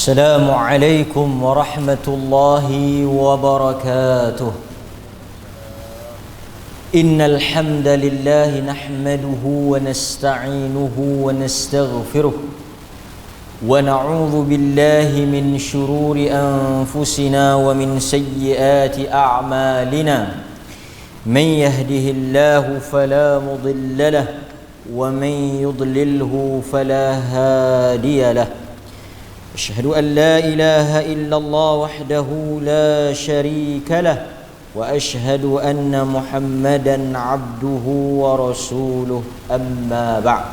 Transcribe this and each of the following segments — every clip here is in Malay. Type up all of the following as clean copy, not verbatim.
السلام عليكم ورحمة الله وبركاته. إن الحمد لله نحمده ونستعينه ونستغفره ونعوذ بالله من شرور أنفسنا ومن سيئات أعمالنا. من يهده الله فلا مضل له ومن يضلله فلا هادي له. أشهد أن لا إله إلا الله وحده لا شريك له وأشهد أن محمدا عبده ورسوله. أما بعد.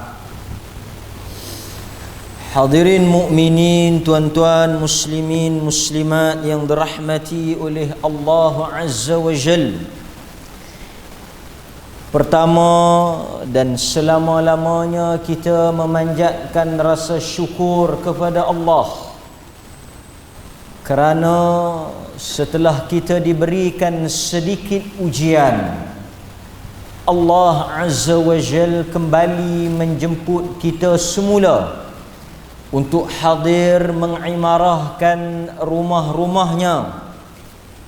Hadirin mukminin, tuan-tuan muslimin muslimat yang dirahmati oleh Allah Azza wa Jalla. Pertama dan selama-lamanya kita memanjatkan rasa syukur kepada Allah kerana setelah kita diberikan sedikit ujian, Allah Azza wa Jal kembali menjemput kita semula untuk hadir mengimarahkan rumah-rumahnya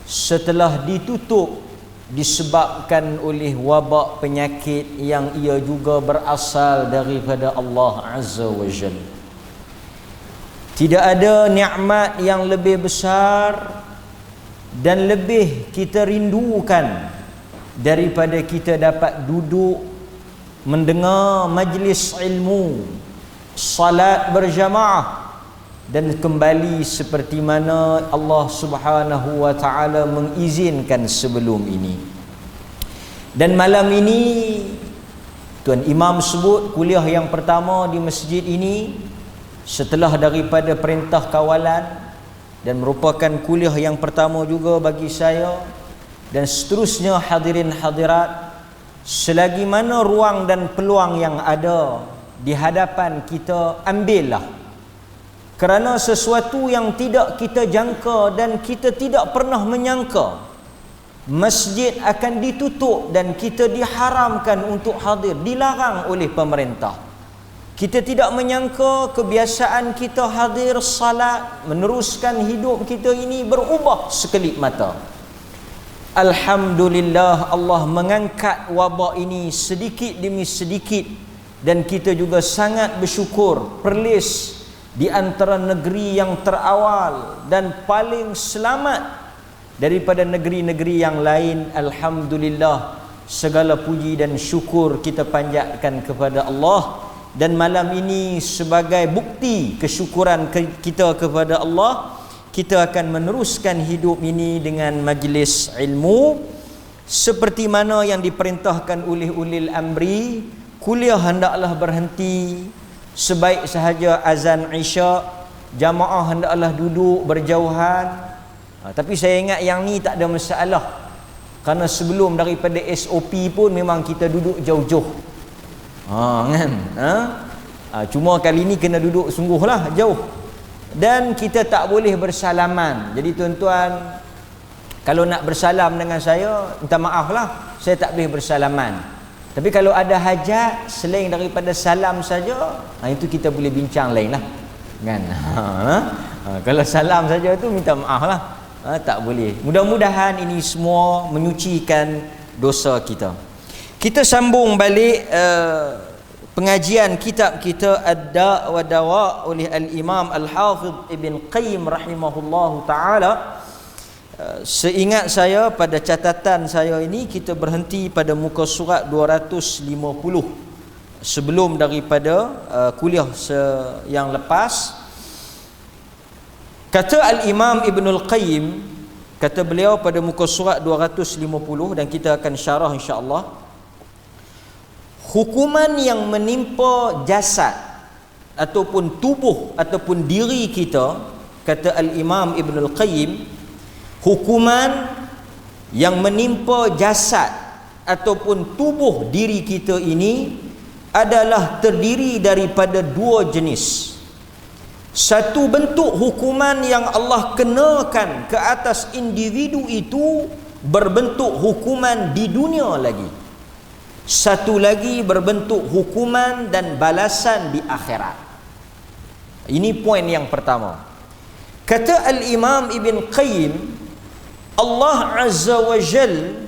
setelah ditutup disebabkan oleh wabak penyakit yang ia juga berasal daripada Allah Azza wa Jalla. Tidak ada nikmat yang lebih besar dan lebih kita rindukan daripada kita dapat duduk mendengar majlis ilmu, salat berjamaah dan kembali seperti mana Allah Subhanahu wa taala mengizinkan sebelum ini. Dan malam ini Tuan Imam sebut kuliah yang pertama di masjid ini setelah daripada perintah kawalan, dan merupakan kuliah yang pertama juga bagi saya dan seterusnya. Hadirin hadirat, selagi mana ruang dan peluang yang ada di hadapan kita, ambillah. Kerana sesuatu yang tidak kita jangka dan kita tidak pernah menyangka, masjid akan ditutup dan kita diharamkan untuk hadir, dilarang oleh pemerintah. Kita tidak menyangka kebiasaan kita hadir salat, meneruskan hidup kita ini berubah sekelip mata. Alhamdulillah, Allah mengangkat wabak ini sedikit demi sedikit, dan kita juga sangat bersyukur. Perlis di antara negeri yang terawal dan paling selamat daripada negeri-negeri yang lain. Alhamdulillah, segala puji dan syukur kita panjatkan kepada Allah. Dan malam ini sebagai bukti kesyukuran kita kepada Allah, kita akan meneruskan hidup ini dengan majlis ilmu seperti mana yang diperintahkan oleh ulil amri. Kuliah hendaklah berhenti sebaik sahaja azan Isya, jamaah hendaklah duduk berjauhan. Tapi saya ingat yang ni tak ada masalah, kerana sebelum daripada SOP pun memang kita duduk jauh-jauh. Kan? Cuma kali ni kena duduk sungguhlah jauh. Dan kita tak boleh bersalaman. Jadi tuan-tuan, kalau nak bersalam dengan saya, minta maaf lah, saya tak boleh bersalaman. Tapi kalau ada hajat selain daripada salam saja, itu kita boleh bincang lain lah, kan? Kalau salam saja tu minta maaf lah, tak boleh. Mudah-mudahan ini semua menyucikan dosa kita. Kita sambung balik pengajian kitab kita Ad-Da' wa Dawa' oleh Al-Imam Al-Hafidh Ibn Qayyim rahimahullahu ta'ala. Seingat saya, pada catatan saya ini, kita berhenti pada muka surat 250 sebelum daripada kuliah yang lepas. Kata Al-Imam Ibnul Qayyim, kata beliau pada muka surat 250, dan kita akan syarah insya-Allah. Hukuman yang menimpa jasad ataupun tubuh ataupun diri kita, kata Al-Imam Ibnul Qayyim, hukuman yang menimpa jasad ataupun tubuh diri kita ini adalah terdiri daripada dua jenis. Satu bentuk hukuman yang Allah kenakan ke atas individu itu berbentuk hukuman di dunia lagi. Satu lagi berbentuk hukuman dan balasan di akhirat. Ini poin yang pertama. Kata Al-Imam Ibn Qayyim, Allah Azza wa Jal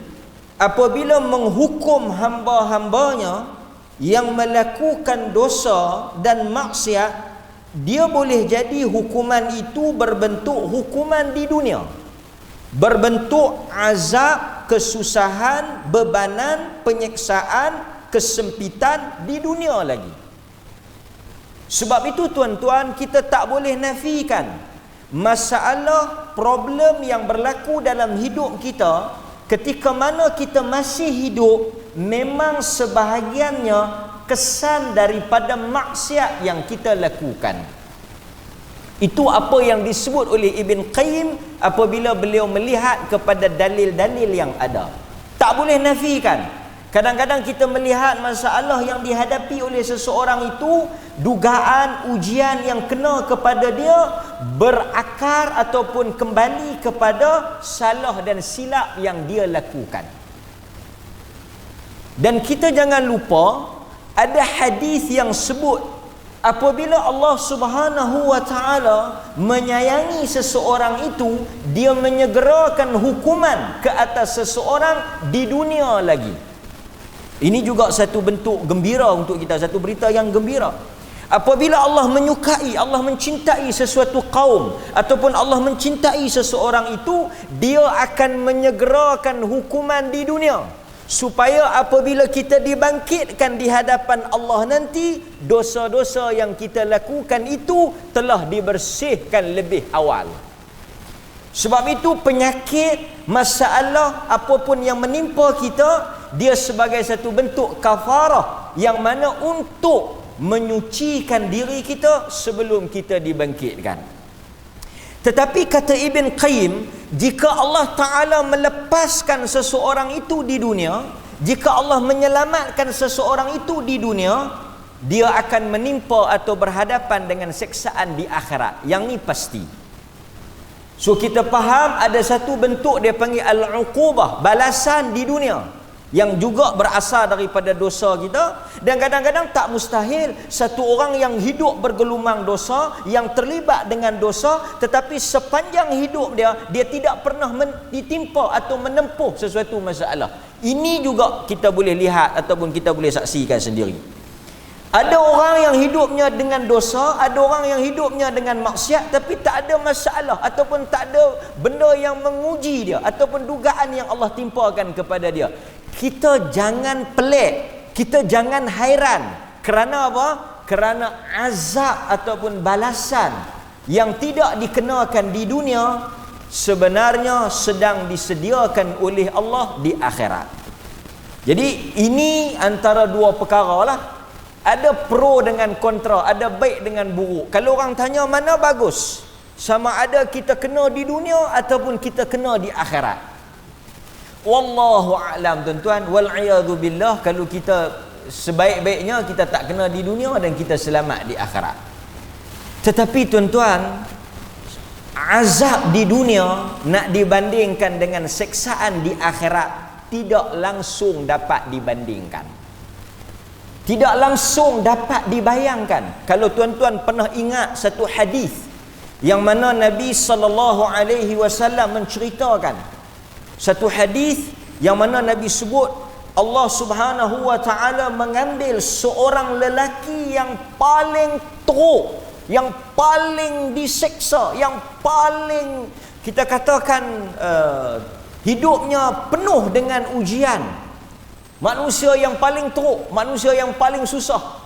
apabila menghukum hamba-hambanya yang melakukan dosa dan maksiat, dia boleh jadi hukuman itu berbentuk hukuman di dunia, berbentuk azab, kesusahan, bebanan, penyiksaan, kesempitan di dunia lagi. Sebab itu tuan-tuan, kita tak boleh nafikan masalah problem yang berlaku dalam hidup kita ketika mana kita masih hidup. Memang sebahagiannya kesan daripada maksiat yang kita lakukan. Itu apa yang disebut oleh Ibn Qayyim apabila beliau melihat kepada dalil-dalil yang ada. Tak boleh nafikan. Kadang-kadang kita melihat masalah yang dihadapi oleh seseorang itu, dugaan, ujian yang kena kepada dia berakar ataupun kembali kepada salah dan silap yang dia lakukan. Dan kita jangan lupa, ada hadis yang sebut apabila Allah Subhanahu wa taala menyayangi seseorang itu, dia menyegerakan hukuman ke atas seseorang di dunia lagi. Ini juga satu bentuk gembira untuk kita, satu berita yang gembira. Apabila Allah menyukai, Allah mencintai sesuatu kaum ataupun Allah mencintai seseorang itu, dia akan menyegerakan hukuman di dunia, supaya apabila kita dibangkitkan di hadapan Allah nanti, dosa-dosa yang kita lakukan itu telah dibersihkan lebih awal. Sebab itu penyakit, masalah apapun yang menimpa kita, dia sebagai satu bentuk kafarah yang mana untuk menyucikan diri kita sebelum kita dibangkitkan. Tetapi kata Ibn Qayyim, jika Allah Ta'ala melepaskan seseorang itu di dunia, jika Allah menyelamatkan seseorang itu di dunia, dia akan menimpa atau berhadapan dengan siksaan di akhirat. Yang ni pasti. So kita faham ada satu bentuk dia panggil al-uqubah, balasan di dunia, yang juga berasal daripada dosa kita. Dan kadang-kadang tak mustahil satu orang yang hidup bergelumang dosa, yang terlibat dengan dosa, tetapi sepanjang hidup dia tidak pernah ditimpa atau menempuh sesuatu masalah. Ini juga kita boleh lihat ataupun kita boleh saksikan sendiri. Ada orang yang hidupnya dengan dosa, ada orang yang hidupnya dengan maksiat, tapi tak ada masalah ataupun tak ada benda yang menguji dia ataupun dugaan yang Allah timpakan kepada dia. Kita jangan pelik, kita jangan hairan. Kerana apa? Kerana azab ataupun balasan yang tidak dikenakan di dunia sebenarnya sedang disediakan oleh Allah di akhirat. Jadi ini antara dua perkara lah. Ada pro dengan kontra, ada baik dengan buruk. Kalau orang tanya mana bagus, sama ada kita kena di dunia ataupun kita kena di akhirat. Wallahu a'lam tuan-tuan, wal a'yadu billah, kalau kita sebaik-baiknya kita tak kena di dunia dan kita selamat di akhirat. Tetapi tuan-tuan, azab di dunia nak dibandingkan dengan siksaan di akhirat tidak langsung dapat dibandingkan. Tidak langsung dapat dibayangkan. Kalau tuan-tuan pernah ingat satu hadis yang mana Nabi SAW menceritakan satu hadis yang mana Nabi sebut Allah Subhanahu wa taala mengambil seorang lelaki yang paling teruk, yang paling diseksa, yang paling kita katakan hidupnya penuh dengan ujian. Manusia yang paling teruk, manusia yang paling susah.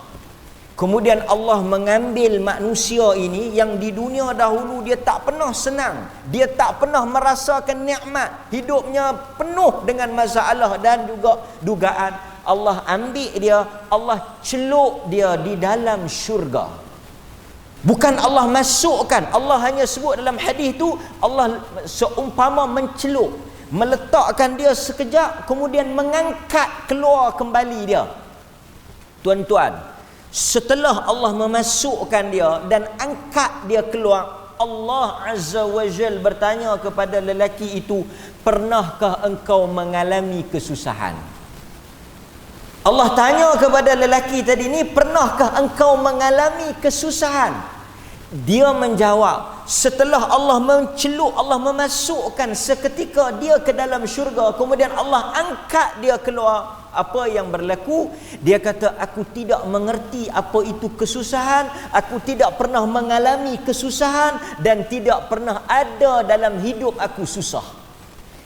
Kemudian Allah mengambil manusia ini yang di dunia dahulu dia tak pernah senang, dia tak pernah merasakan nikmat, hidupnya penuh dengan masalah dan juga dugaan. Allah ambil dia, Allah celup dia di dalam syurga. Bukan Allah masukkan, Allah hanya sebut dalam hadis tu Allah seumpama mencelup, meletakkan dia sekejap, kemudian mengangkat keluar kembali dia. Tuan-tuan, setelah Allah memasukkan dia dan angkat dia keluar, Allah Azza wa Jal bertanya kepada lelaki itu, pernahkah engkau mengalami kesusahan? Allah tanya kepada lelaki tadi ni, pernahkah engkau mengalami kesusahan? Dia menjawab, setelah Allah mencelup, Allah memasukkan seketika dia ke dalam syurga, kemudian Allah angkat dia keluar, apa yang berlaku? Dia kata, aku tidak mengerti apa itu kesusahan, aku tidak pernah mengalami kesusahan, dan tidak pernah ada dalam hidup aku susah.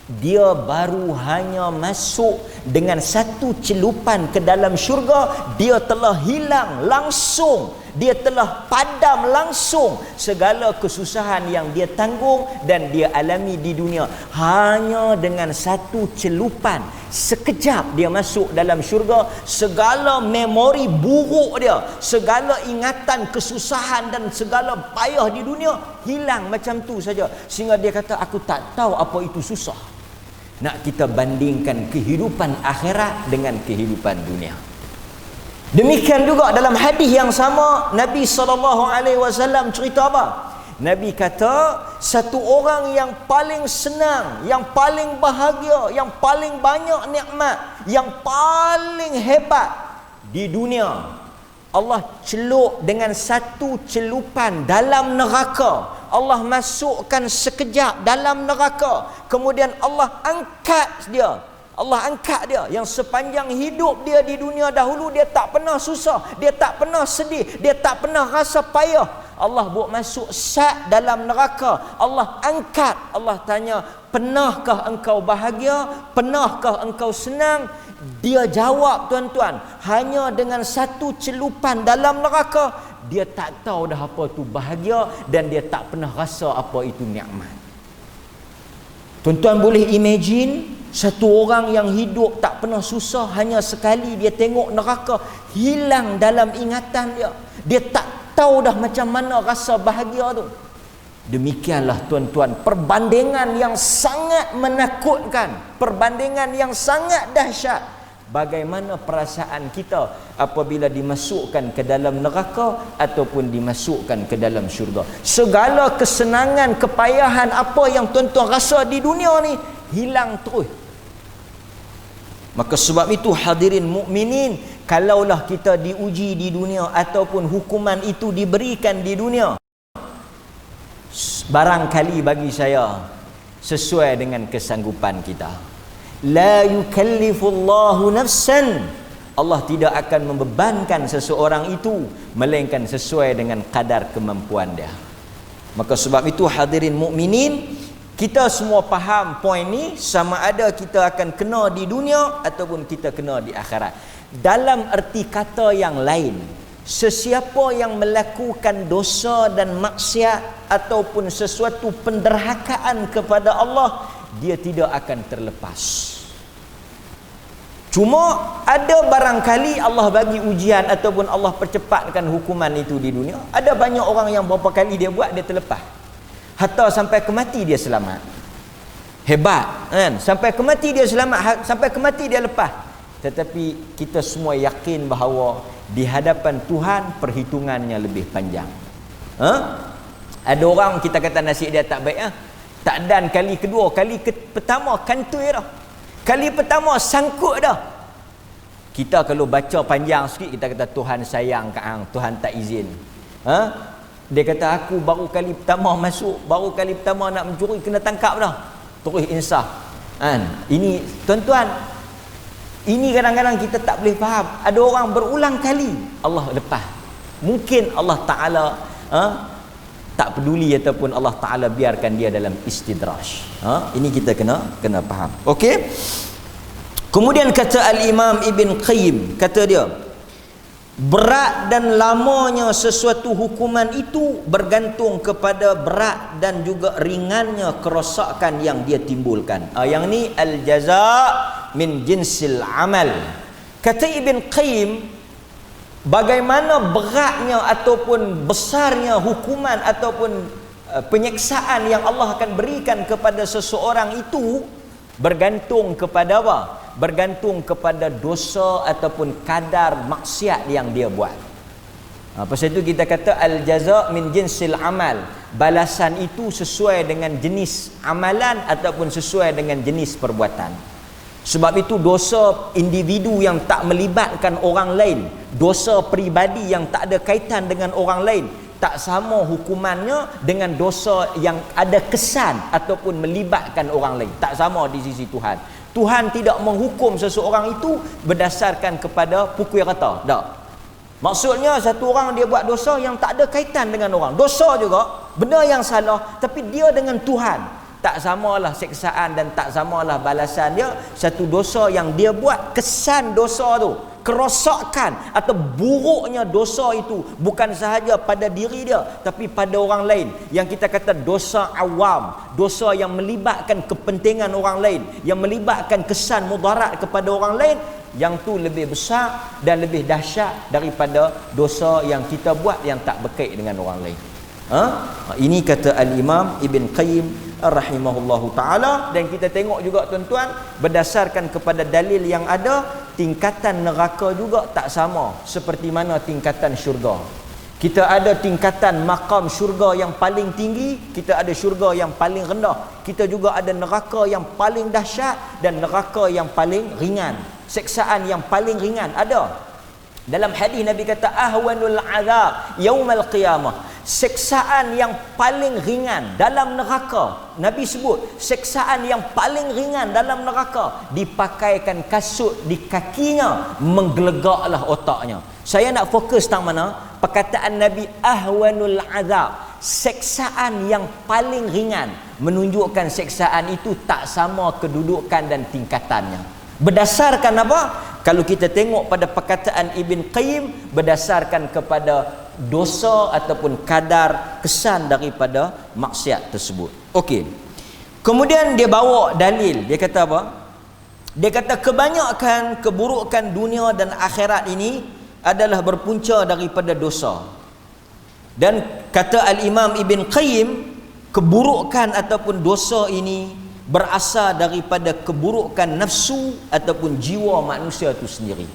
Dia baru hanya masuk dengan satu celupan ke dalam syurga, dia telah hilang langsung, dia telah padam langsung segala kesusahan yang dia tanggung dan dia alami di dunia. Hanya dengan satu celupan, sekejap dia masuk dalam syurga, segala memori buruk dia, segala ingatan kesusahan dan segala payah di dunia hilang macam tu saja. Sehingga dia kata, aku tak tahu apa itu susah. Nak kita bandingkan kehidupan akhirat dengan kehidupan dunia. Demikian juga dalam hadis yang sama, Nabi SAW cerita apa? Nabi kata, satu orang yang paling senang, yang paling bahagia, yang paling banyak nikmat, yang paling hebat di dunia, Allah celup dengan satu celupan dalam neraka. Allah masukkan sekejap dalam neraka, kemudian Allah angkat dia. Allah angkat dia, yang sepanjang hidup dia di dunia dahulu dia tak pernah susah, dia tak pernah sedih, dia tak pernah rasa payah. Allah buat masuk sat dalam neraka, Allah angkat. Allah tanya, pernahkah engkau bahagia? Pernahkah engkau senang? Dia jawab, tuan-tuan, hanya dengan satu celupan dalam neraka, dia tak tahu dah apa tu bahagia, dan dia tak pernah rasa apa itu nikmat. Tuan-tuan boleh imagine satu orang yang hidup tak pernah susah, hanya sekali dia tengok neraka, hilang dalam ingatan dia. Dia tak tahu dah macam mana rasa bahagia tu. Demikianlah tuan-tuan, perbandingan yang sangat menakutkan, perbandingan yang sangat dahsyat. Bagaimana perasaan kita apabila dimasukkan ke dalam neraka ataupun dimasukkan ke dalam syurga. Segala kesenangan, kepayahan apa yang tuan-tuan rasa di dunia ni hilang terus. Maka sebab itu hadirin mukminin, kalaulah kita diuji di dunia ataupun hukuman itu diberikan di dunia, barangkali bagi saya sesuai dengan kesanggupan kita. La yukallifullahu nafsan, Allah tidak akan membebankan seseorang itu melainkan sesuai dengan kadar kemampuan dia. Maka sebab itu hadirin mukminin, kita semua faham poin ni, sama ada kita akan kena di dunia ataupun kita kena di akhirat. Dalam erti kata yang lain, sesiapa yang melakukan dosa dan maksiat ataupun sesuatu penderhakaan kepada Allah, dia tidak akan terlepas. Cuma ada barangkali Allah bagi ujian ataupun Allah percepatkan hukuman itu di dunia. Ada banyak orang yang berapa kali dia buat, dia terlepas. Hatta sampai ke mati dia selamat. Hebat kan? Sampai ke mati dia selamat, sampai ke mati dia lepas. Tetapi kita semua yakin bahawa di hadapan Tuhan perhitungannya lebih panjang. Ada orang kita kata nasib dia tak baik, tak dan kali kedua, kali pertama kantoi dah, kali pertama sangkut dah. Kita kalau baca panjang sikit, kita kata Tuhan sayang kat hang, Tuhan tak izin. Dia kata aku baru kali pertama masuk, baru kali pertama nak mencuri kena tangkap dah, terus insaf. Ini tuan-tuan, ini kadang-kadang kita tak boleh faham. Ada orang berulang kali Allah lepas. Mungkin Allah Ta'ala tak peduli ataupun Allah Ta'ala biarkan dia dalam istidraj. Ini kita kena faham. Okey. Kemudian kata Al-Imam Ibn Qayyim, kata dia, berat dan lamanya sesuatu hukuman itu bergantung kepada berat dan juga ringannya kerosakan yang dia timbulkan. Yang ni al-jaza' min jinsil amal. Kata Ibn Qayyim, bagaimana beratnya ataupun besarnya hukuman ataupun penyiksaan yang Allah akan berikan kepada seseorang itu bergantung kepada apa? Bergantung kepada dosa ataupun kadar maksiat yang dia buat. Pasal itu kita kata al-jaza' min jinsil amal. Balasan itu sesuai dengan jenis amalan ataupun sesuai dengan jenis perbuatan. Sebab itu dosa individu yang tak melibatkan orang lain, dosa peribadi yang tak ada kaitan dengan orang lain, tak sama hukumannya dengan dosa yang ada kesan ataupun melibatkan orang lain. Tak sama di sisi Tuhan. Tuhan tidak menghukum seseorang itu berdasarkan kepada pukul rata. Tak. Maksudnya satu orang dia buat dosa yang tak ada kaitan dengan orang. Dosa juga, benda yang salah, tapi dia dengan Tuhan. Tak samalah seksaan dan tak samalah balasan dia. Satu dosa yang dia buat, kesan dosa tu, kerosakan atau buruknya dosa itu bukan sahaja pada diri dia, tapi pada orang lain. Yang kita kata dosa awam, dosa yang melibatkan kepentingan orang lain, yang melibatkan kesan mudarat kepada orang lain, yang tu lebih besar dan lebih dahsyat daripada dosa yang kita buat yang tak berkait dengan orang lain. Ini kata Al-Imam Ibn Qayyim rahimahullahu ta'ala. Dan kita tengok juga tuan-tuan, berdasarkan kepada dalil yang ada, tingkatan neraka juga tak sama seperti mana tingkatan syurga. Kita ada tingkatan maqam syurga yang paling tinggi, kita ada syurga yang paling rendah. Kita juga ada neraka yang paling dahsyat dan neraka yang paling ringan. Seksaan yang paling ringan ada. Dalam hadis Nabi kata ahwanul azab yaumal qiyamah. Seksaan yang paling ringan dalam neraka, Nabi sebut seksaan yang paling ringan dalam neraka, dipakaikan kasut di kakinya, menggelegaklah otaknya. Saya nak fokus tang mana? Perkataan Nabi ahwanul azab, seksaan yang paling ringan, menunjukkan seksaan itu tak sama kedudukan dan tingkatannya. Berdasarkan apa? Kalau kita tengok pada perkataan Ibn Qayyim, berdasarkan kepada dosa ataupun kadar kesan daripada maksiat tersebut. Okey. Kemudian dia bawa dalil. Dia kata apa? Dia kata kebanyakan keburukan dunia dan akhirat ini adalah berpunca daripada dosa. Dan kata Al-Imam Ibn Qayyim, keburukan ataupun dosa ini berasal daripada keburukan nafsu ataupun jiwa manusia itu sendiri.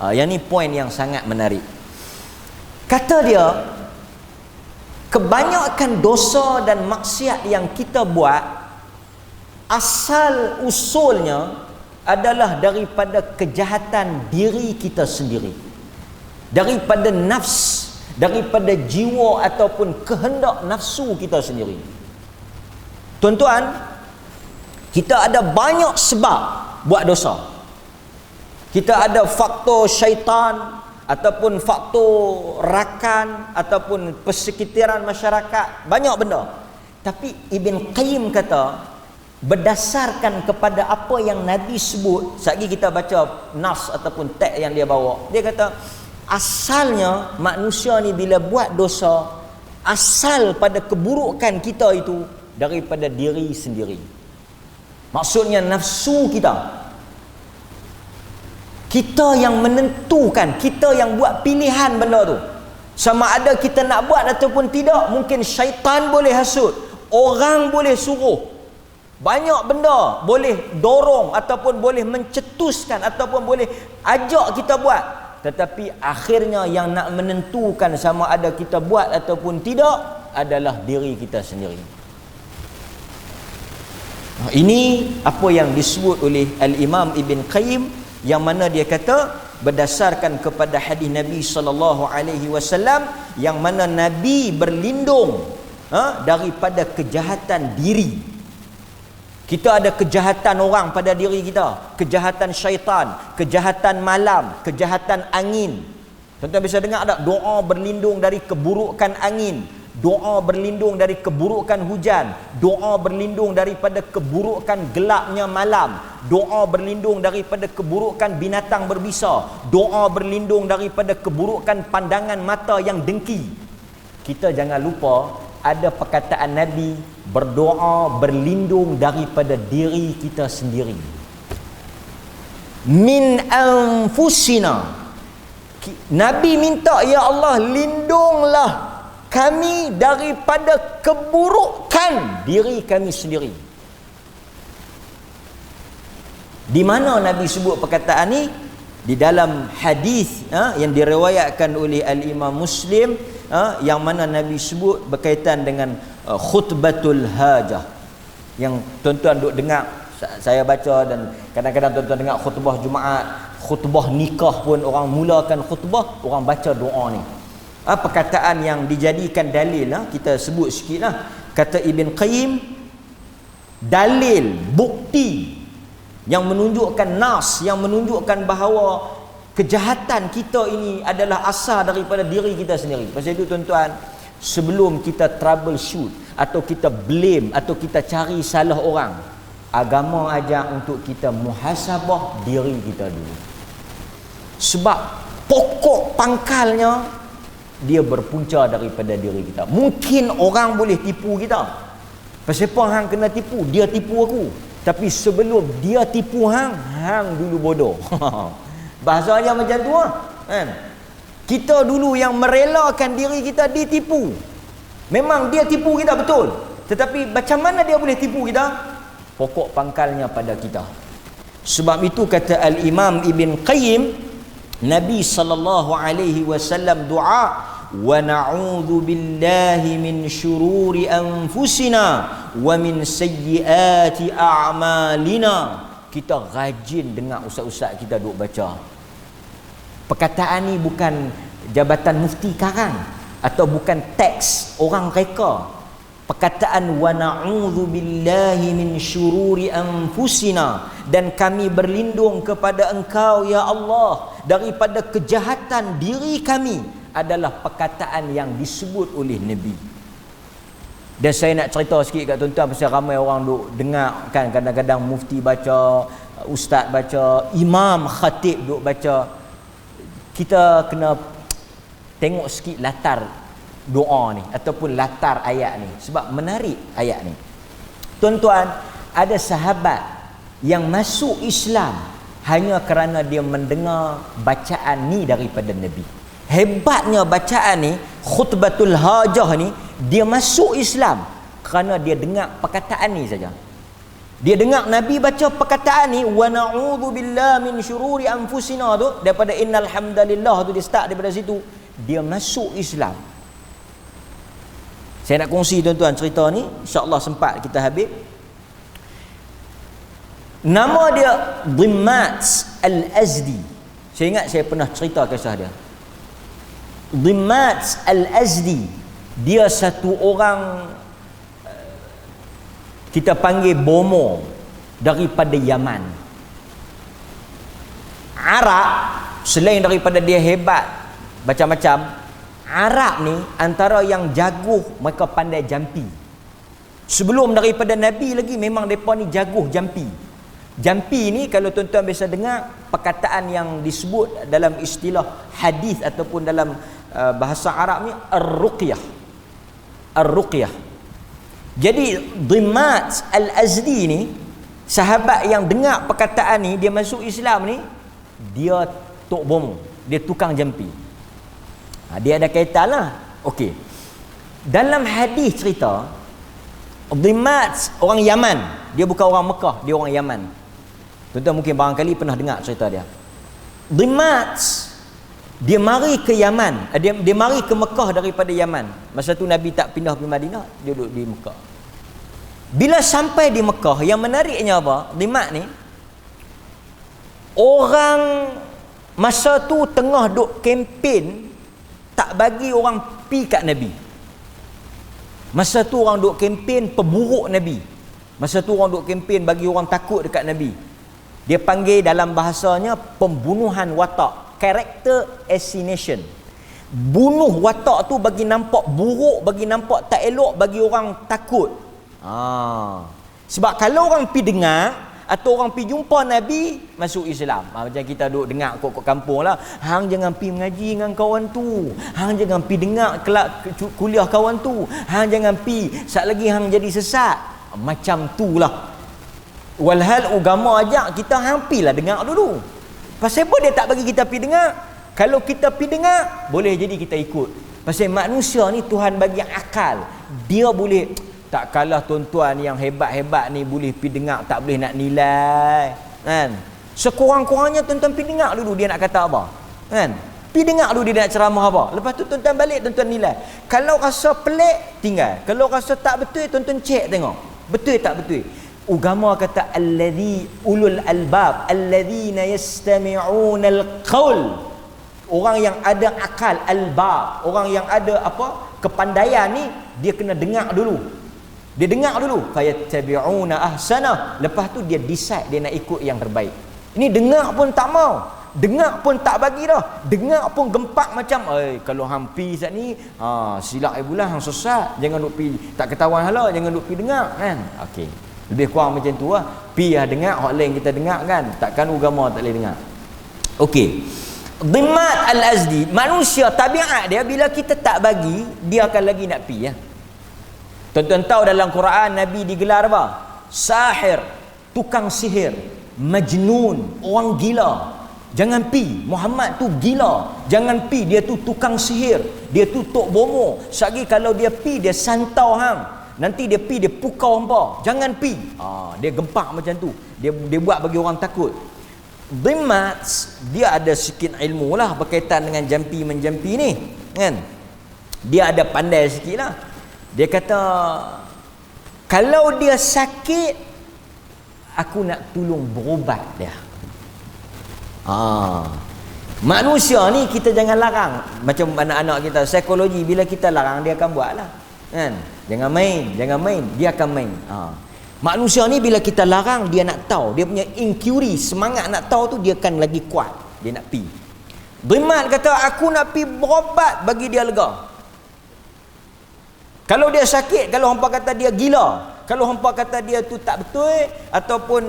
Yang ni poin yang sangat menarik. Kata dia, kebanyakan dosa dan maksiat yang kita buat, asal usulnya adalah daripada kejahatan diri kita sendiri, daripada nafs, daripada jiwa ataupun kehendak nafsu kita sendiri. Tuan-tuan, kita ada banyak sebab buat dosa. Kita ada faktor syaitan ataupun faktor rakan ataupun persekitaran masyarakat, banyak benda. Tapi Ibn Qayyim kata, berdasarkan kepada apa yang Nabi sebut, sekali kita baca nas ataupun teks yang dia bawa, dia kata asalnya manusia ni bila buat dosa, asal pada keburukan kita itu daripada diri sendiri. Maksudnya nafsu kita. Kita yang menentukan, kita yang buat pilihan benda tu. Sama ada kita nak buat ataupun tidak. Mungkin syaitan boleh hasut, orang boleh suruh, banyak benda boleh dorong ataupun boleh mencetuskan ataupun boleh ajak kita buat. Tetapi akhirnya yang nak menentukan sama ada kita buat ataupun tidak adalah diri kita sendiri. Ini apa yang disebut oleh Al-Imam Ibn Qayyim, yang mana dia kata berdasarkan kepada hadis Nabi SAW, yang mana Nabi berlindung daripada kejahatan diri. Kita ada kejahatan orang pada diri kita, kejahatan syaitan, kejahatan malam, kejahatan angin. Tuan-tuan bisa dengar tak? Doa berlindung dari keburukan angin, doa berlindung dari keburukan hujan, doa berlindung daripada keburukan gelapnya malam, doa berlindung daripada keburukan binatang berbisa, doa berlindung daripada keburukan pandangan mata yang dengki. Kita jangan lupa ada perkataan Nabi, berdoa berlindung daripada diri kita sendiri. Min anfusina. Nabi minta, ya Allah, lindunglah kami daripada keburukan diri kami sendiri. Di mana Nabi sebut perkataan ni? Di dalam hadis yang diriwayatkan oleh Al-Imam Muslim, yang mana Nabi sebut berkaitan dengan khutbatul hajah. Yang tuan-tuan duk dengar, saya baca, dan kadang-kadang tuan-tuan dengar khutbah Jumaat, khutbah nikah pun orang mulakan khutbah, orang baca doa ni. perkataan yang dijadikan dalil kita sebut sikitlah. Kata Ibn Qayyim, dalil, bukti yang menunjukkan nas, yang menunjukkan bahawa kejahatan kita ini adalah asal daripada diri kita sendiri. Pasal itu tuan-tuan, sebelum kita troubleshoot atau kita blame atau kita cari salah orang, agama ajak untuk kita muhasabah diri kita dulu. Sebab pokok pangkalnya dia berpunca daripada diri kita. Mungkin orang boleh tipu kita. Pasal apa hang kena tipu? Dia tipu aku. Tapi sebelum dia tipu hang dulu bodoh. Bahasa dia macam tu kan. Kita dulu yang merelakan diri kita ditipu. Memang dia tipu kita betul. Tetapi macam mana dia boleh tipu kita? Pokok pangkalnya pada kita. Sebab itu kata Al-Imam Ibn Qayyim, Nabi sallallahu alaihi wasallam doa, wa na'udzu billahi min syururi anfusina wa min sayyiati a'malina. Kita rajin dengar ustaz-ustaz kita duk baca. Perkataan ni bukan Jabatan Mufti Karang atau bukan teks orang reka. Perkataan wa na'udzu billahi min syururi anfusina, dan kami berlindung kepada Engkau ya Allah daripada kejahatan diri kami, adalah perkataan yang disebut oleh Nabi. Dan saya nak cerita sikit kat tuan-tuan pasal ramai orang duk dengar kan, kadang-kadang mufti baca, ustaz baca, imam khatib duk baca. Kita kena tengok sikit latar doa ni ataupun latar ayat ni, sebab menarik ayat ni. Tuan-tuan, ada sahabat yang masuk Islam hanya kerana dia mendengar bacaan ni daripada Nabi. Hebatnya bacaan ni, khutbatul hajah ni, dia masuk Islam kerana dia dengar perkataan ni saja. Dia dengar Nabi baca perkataan ni, wa na'udzu billahi min syururi anfusina tu, daripada innal hamdalillah tu dia start daripada situ, dia masuk Islam. Saya nak kongsi tuan-tuan cerita ni, insya-Allah sempat kita habis. Nama dia Dhimmat Al-Azdi. Saya ingat saya pernah cerita kisah dia. Dhimmat Al-Azdi, dia satu orang kita panggil bomo daripada Yaman. Arab, selain daripada dia hebat macam-macam, Arab ni antara yang jago, mereka pandai jampi. Sebelum daripada Nabi lagi memang mereka ni jago jampi. Jampi ni kalau tuan-tuan biasa dengar perkataan yang disebut dalam istilah hadis ataupun dalam bahasa Arab ni ar-ruqyah. Ar-ruqyah. Jadi Dhimmat Al-Azdi ni, sahabat yang dengar perkataan ni, dia masuk Islam ni, dia tok bom, dia tukang jampi. Dia ada kaitan lah. Okey. Dalam hadis cerita, Dhimmat orang Yaman, dia bukan orang Mekah, dia orang Yaman. Tuan-tuan mungkin barangkali pernah dengar cerita dia. Dhimmat dia mari ke Yaman, dia mari ke Mekah daripada Yaman. Masa tu Nabi tak pindah pergi Madinah, dia duduk di Mekah. Bila sampai di Mekah, yang menariknya apa? Dhimmat ni, orang masa tu tengah duk kempen tak bagi orang pi kat Nabi. Masa tu orang duk kempen peburuk Nabi. Masa tu orang duk kempen bagi orang takut dekat Nabi. Dia panggil dalam bahasanya pembunuhan watak. Character assassination. Bunuh watak tu bagi nampak buruk, bagi nampak tak elok, bagi orang takut. Sebab kalau orang pi dengar atau orang pi jumpa Nabi, masuk Islam. Macam kita duk dengar kok kampung lah, hang jangan pi mengaji dengan kawan tu, hang jangan pi dengar kuliah kawan tu, hang jangan pi, sat lagi hang jadi sesat. Macam tu lah. Walhal agama ajak kita hang pi lah dengar dulu. Pasal apa dia tak bagi kita pi dengar? Kalau kita pi dengar, boleh jadi kita ikut. Pasal manusia ni Tuhan bagi akal. Dia boleh, tak kalah tuan-tuan yang hebat-hebat ni boleh pi dengar, tak boleh nak nilai. Kan? Sekurang-kurangnya tuan-tuan pi dengar dulu dia nak kata apa. Kan? Pi dengar dulu dia nak ceramah apa. Lepas tu tuan-tuan balik, tuan-tuan nilai. Kalau rasa pelik, tinggal. Kalau rasa tak betul, tuan-tuan cek tengok. Betul tak betul? Agama kata alladhi ulul albab alladzina yastami'una alqaul. Orang yang ada akal, albab, orang yang ada apa? Kepandaian ni, dia kena dengar dulu. Dia dengar dulu, fayattabi'una ahsana. Lepas tu dia decide dia nak ikut yang terbaik. Ini dengar pun tak mau. Dengar pun tak bagi dah. Dengar pun gempak macam, kalau hang pi sat ni, silap bulan hang sesat. Jangan duk pi, tak ketahuan hala, jangan duk pi dengar kan. Okey. Lebih kurang macam tu lah. Pi lah dengar, hak lain kita dengar kan. Takkan agama tak boleh dengar. Okey. Dhimmat al-Azdi, manusia tabiat dia bila kita tak bagi, dia akan lagi nak pi ya. Tuan-tuan tahu dalam Quran Nabi digelar apa? Sahir, tukang sihir, majnun, orang gila. Jangan pi, Muhammad tu gila. Jangan pi, dia tu tukang sihir, dia tu tok bomo. Sagi kalau dia pi dia santau hang. Nanti dia pi dia pukau hangpa. Jangan pi. Dia gempak macam tu. Dia buat bagi orang takut. Dhimmat dia ada sikit ilmu lah berkaitan dengan jampi menjampi ni kan. Dia ada pandai sikit lah. Dia kata kalau dia sakit aku nak tolong berubat dia. Manusia ni kita jangan larang. Macam anak-anak kita psikologi, bila kita larang dia akan buat lah kan. Jangan main dia akan main. Manusia ni bila kita larang dia nak tahu, dia punya inquiry, semangat nak tahu tu dia akan lagi kuat, dia nak pi. Dhimmat kata aku nak pi berobat bagi dia lega. Kalau dia sakit, kalau hampa kata dia gila, kalau hampa kata dia tu tak betul ataupun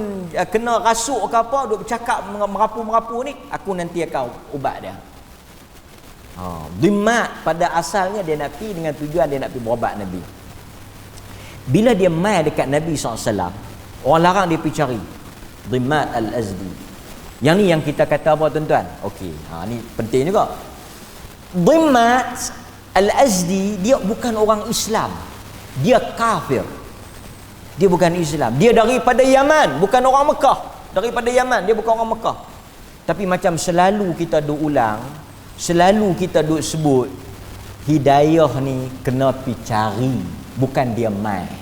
kena rasuk ke apa, duk bercakap merapu-merapu ni, aku nanti akan ubat dia. Dhimmat pada asalnya dia nak pi dengan tujuan dia nak pi berobat Nabi. Bila dia mai dekat Nabi SAW, orang larang dia pergi cari Dhimmat al-Azdi. Yang ni yang kita kata apa tuan-tuan? Okey, ni penting juga. Dhimmat al-Azdi dia bukan orang Islam, dia kafir. Dia bukan Islam, dia daripada Yaman, bukan orang Mekah. Daripada Yaman, dia bukan orang Mekah. Tapi macam selalu kita duk ulang, selalu kita duk sebut, hidayah ni kena pergi cari, bukan dia mai.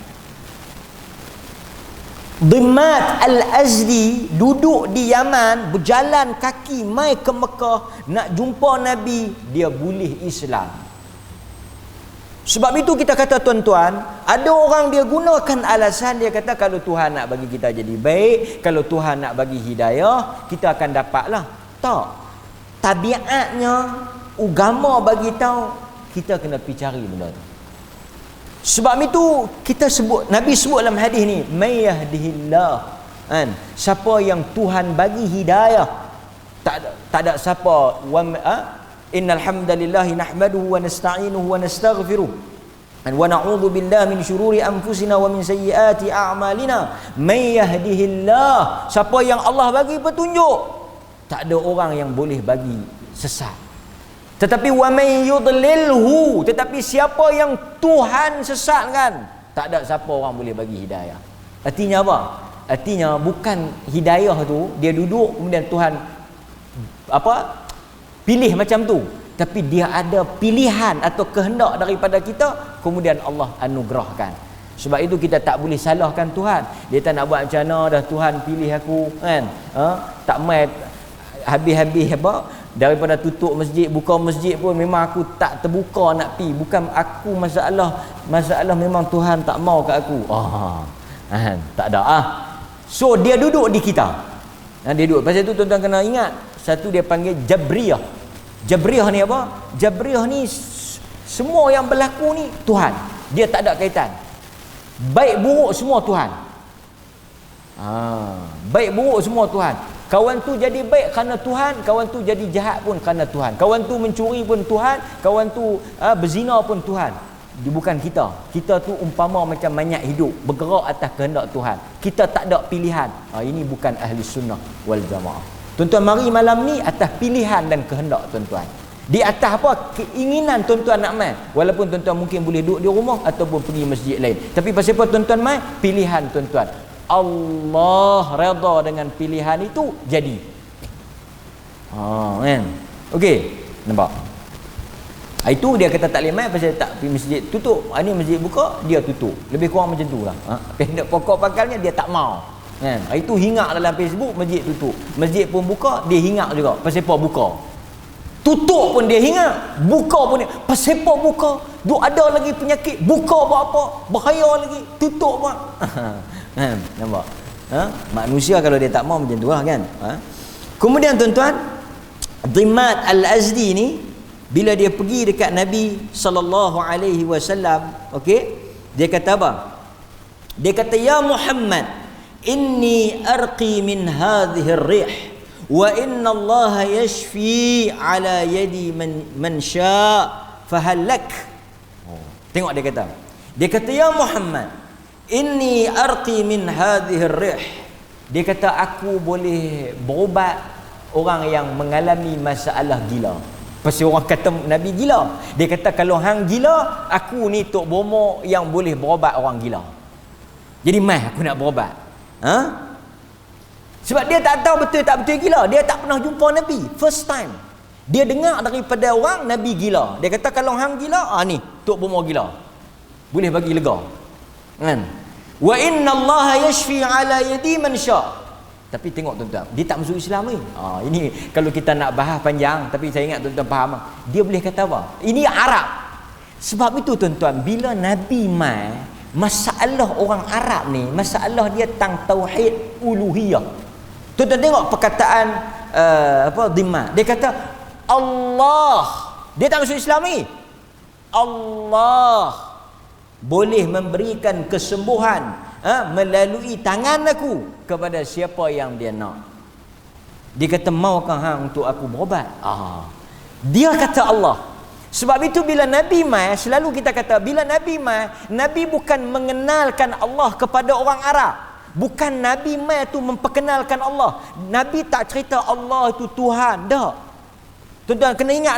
Dhimmat al-Azdi duduk di Yaman, berjalan kaki mai ke Mekah nak jumpa Nabi, dia boleh Islam. Sebab itu kita kata tuan-tuan, ada orang dia gunakan alasan, dia kata kalau Tuhan nak bagi kita jadi baik, kalau Tuhan nak bagi hidayah, kita akan dapatlah. Tak. Tabiatnya agama bagi tahu kita kena pergi cari benda tu. Sebab itu kita sebut, Nabi sebut dalam hadis ni, may yahdihillah, kan, siapa yang Tuhan bagi hidayah, tak ada siapa innal hamdalillahi nahmaduhu wa nasta'inuhu wa nastaghfiruh wa na'udzu billahi min syururi anfusina wa min sayyiati a'malina. May yahdihillah, siapa yang Allah bagi petunjuk, tak ada orang yang boleh bagi sesat. Tetapi wa may yudlilhu, tetapi siapa yang Tuhan sesatkan, tak ada siapa orang boleh bagi hidayah. Artinya apa? Artinya bukan hidayah tu dia duduk kemudian Tuhan pilih macam tu, tapi dia ada pilihan atau kehendak daripada kita, kemudian Allah anugerahkan. Sebab itu kita tak boleh salahkan Tuhan. Dia tak nak buat macam mana dah Tuhan pilih aku kan. Tak mai habis-habis daripada tutup masjid, buka masjid pun memang aku tak terbuka nak pi. Bukan aku masalah memang Tuhan tak mau kat aku. Tak ada So dia duduk di kita. Dia duduk. Pasal tu tuan-tuan kena ingat, satu dia panggil Jabriyah. Jabriyah ni apa? Jabriyah ni semua yang berlaku ni Tuhan. Dia tak ada kaitan. Baik buruk semua Tuhan. Baik buruk semua Tuhan. Kawan tu jadi baik kerana Tuhan, kawan tu jadi jahat pun kerana Tuhan. Kawan tu mencuri pun Tuhan, kawan tu berzina pun Tuhan. Dia bukan kita. Kita tu umpama macam mayat hidup, bergerak atas kehendak Tuhan. Kita tak ada pilihan. Ini bukan ahli sunnah wal jamaah. Tuan-tuan mari malam ni atas pilihan dan kehendak tuan-tuan. Di atas apa? Keinginan tuan-tuan nak mai. Walaupun tuan-tuan mungkin boleh duduk di rumah ataupun pergi masjid lain. Tapi pasal apa tuan-tuan mai? Pilihan tuan-tuan. Allah redha dengan pilihan itu jadi. Kan? Okey, nampak? Itu dia kata tak boleh mai pasal tak pergi masjid tutup. Ini masjid buka, dia tutup. Lebih kurang macam itulah. Pendek pokok pakalnya dia tak mau. Kan? Itu hingak dalam Facebook, masjid tutup. Masjid pun buka, dia hingak juga. Pasal apa buka? Tutup pun dia ingat, buka pun dia. Pasal buka? Duk ada lagi penyakit, buka buat apa? Bahaya lagi, tutup pun. Nampak? Manusia kalau dia tak mau macam tu lah kan. Kemudian tuan-tuan, Dhimmat Al-Azdi ni bila dia pergi dekat Nabi sallallahu alaihi wasallam, okey, dia kata apa? Dia kata, ya Muhammad, inni arqi min hadhihi ar-rih wa inna Allah yashfi ala yadi man sya fahallak. Tengok dia kata ya Muhammad, inni arqi min hadhihi ar-rih. Dia kata aku boleh berubat orang yang mengalami masalah gila. Pasal orang kata Nabi gila. Dia kata kalau hang gila, aku ni tok bomo yang boleh berubat orang gila. Jadi aku nak berubat. Sebab dia tak tahu betul tak betul gila. Dia tak pernah jumpa Nabi. First time dia dengar daripada orang Nabi gila. Dia kata kalau hang gila, ni tok bomo gila, boleh bagi lega kan. Wa inna Allah yashfi ala yadi man sya. Tapi tengok tuan-tuan, dia tak masuk Islam ni. Ini kalau kita nak bahas panjang, tapi saya ingat tuan-tuan faham. Dia boleh kata apa? Ini Arab. Sebab itu tuan-tuan, bila Nabi mai, masalah orang Arab ni, masalah dia tentang tauhid uluhiyah. Tuan-tuan tengok perkataan Dhimmat. Dia kata Allah. Dia tak masuk Islam ni. Allah boleh memberikan kesembuhan melalui tangan aku kepada siapa yang dia nak. Dia kata maukah hang untuk aku berubat? Dia kata Allah. Sebab itu bila Nabi mai, selalu kita kata bila Nabi mai, Nabi bukan mengenalkan Allah kepada orang Arab. Bukan Nabi mai tu memperkenalkan Allah. Nabi tak cerita Allah itu Tuhan. Tak. Tuan-tuan kena ingat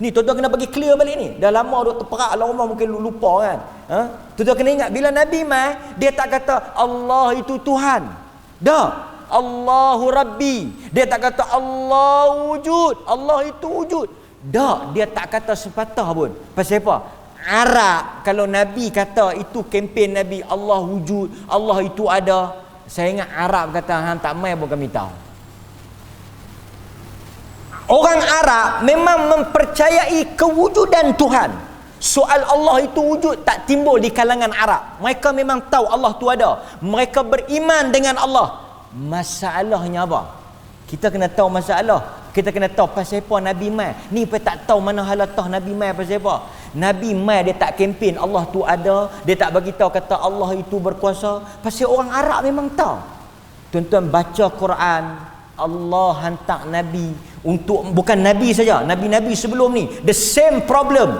ni tuan-tuan kena bagi clear balik ni. Dah lama duk terperak lah rumah, mungkin lupa kan. Tuan-tuan kena ingat bila Nabi mai, dia tak kata Allah itu Tuhan. Dah. Allahu Rabbi. Dia tak kata Allah wujud. Allah itu wujud. Dah, dia tak kata sepatah pun. Pasal apa? Arab kalau Nabi kata itu kempen Nabi Allah wujud, Allah itu ada. Saya ingat Arab kata hang tak mai pun kami tahu. Orang Arab memang mempercayai kewujudan Tuhan. Soal Allah itu wujud tak timbul di kalangan Arab. Mereka memang tahu Allah itu ada. Mereka beriman dengan Allah. Masalahnya apa? Kita kena tahu masalah. Kita kena tahu pasal apa Nabi mai. Ni pun tak tahu mana halatah Nabi mai pasal apa. Nabi mai dia tak kempen Allah tu ada. Dia tak bagi tahu kata Allah itu berkuasa. Pasal orang Arab memang tahu. Tuan-tuan baca Quran, Allah hantar Nabi untuk, bukan Nabi saja, Nabi-Nabi sebelum ni the same problem.